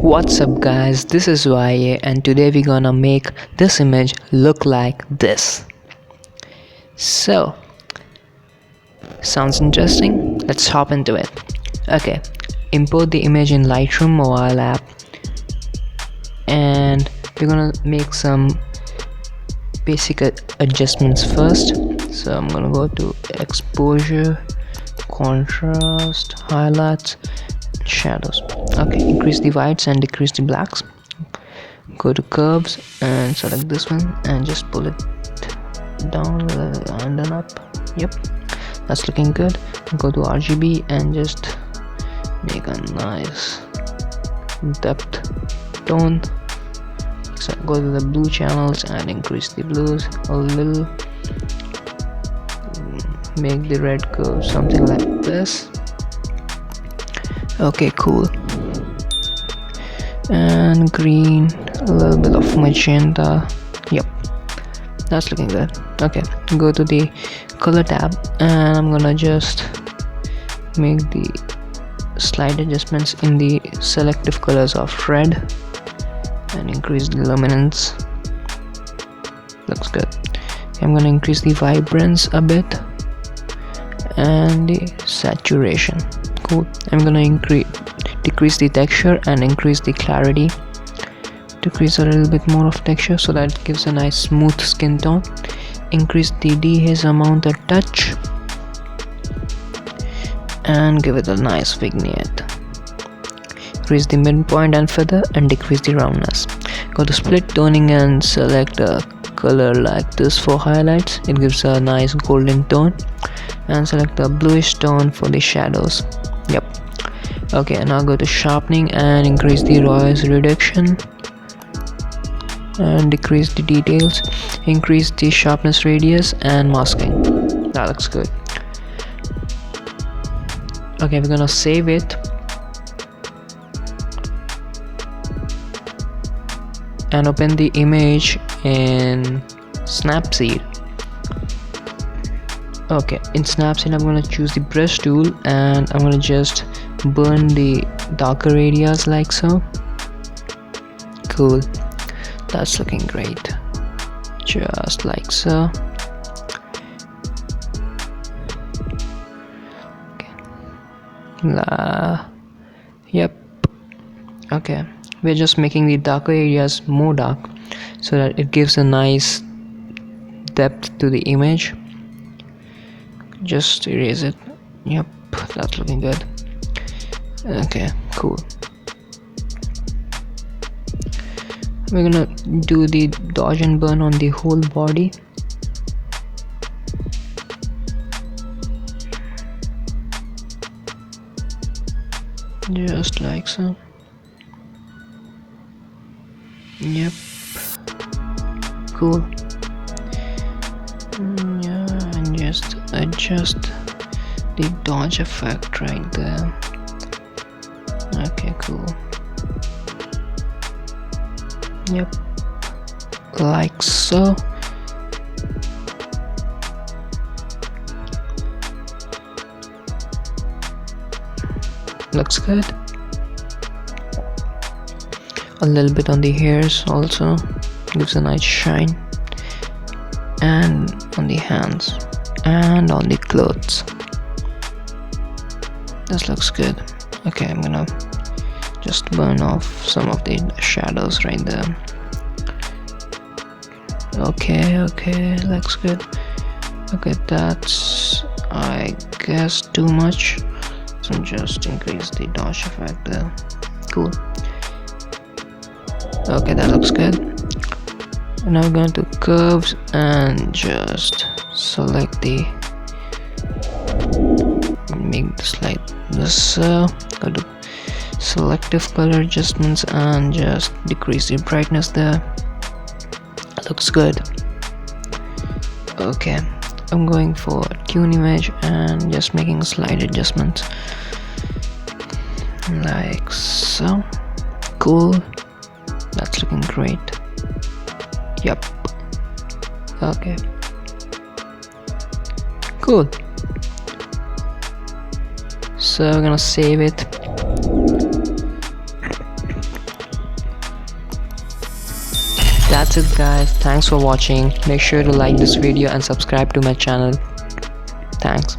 What's up guys, this is YA and today we're gonna make this image look like this. So, sounds interesting? Let's hop into it. Okay, import the image in Lightroom mobile app and we're gonna make some basic adjustments first. So I'm gonna go to exposure, contrast, highlights, shadows. Okay, increase the whites and decrease the blacks. Go to curves and select this one and just pull it down and then up. Yep, that's looking good. Go to RGB and just make a nice depth tone. So go to the blue channels and increase the blues a little. Make the red curve something like this. Okay, cool. And green, a little bit of magenta. Yep, that's looking good. Okay, go to the color tab and I'm gonna just make the slight adjustments in the selective colors of red and increase the luminance. Looks good. I'm gonna increase the vibrance a bit and the saturation. Cool. I'm gonna decrease the texture and increase the clarity. Decrease a little bit more of texture so that it gives a nice smooth skin tone. Increase the dehaze amount a touch and give it a nice vignette. Increase the midpoint and feather and decrease the roundness. Go to split toning and select a color like this for highlights. It gives a nice golden tone. And select a bluish tone for the shadows. Yep. Okay, now go to sharpening and increase the noise reduction and decrease the details. Increase the sharpness radius and masking. That looks good. Okay, we're gonna save it and open the image in Snapseed. Okay, in Snapseed I'm gonna choose the brush tool and I'm gonna just burn the darker areas like so. Cool, that's looking great. Just like so. Okay. Yep. Okay, we're just making the darker areas more dark so that it gives a nice depth to the image. Just erase it. Yep, that's looking good. Okay, cool. We're gonna do the dodge and burn on the whole body. Just like so. Yep, cool. Yeah, and just adjust the dodge effect right there. Okay, cool. Yep, like so. Looks good. A little bit on the hairs also, gives a nice shine. And on the hands and on the clothes. This looks good. Okay, I'm gonna just burn off some of the shadows right there. Okay, looks good. Okay, that's I guess too much, so just increase the dodge effect there. Cool. Okay, that looks good. And now we're going to curves and just select the make this like this. Go to selective color adjustments and just decrease the brightness there. Looks good. Okay, I'm going for tune image and just making slight adjustments like so. Cool, that's looking great. Yep. Okay, cool. So we're gonna save it that's it guys, thanks for watching. Make sure to like this video and subscribe to my channel. Thanks.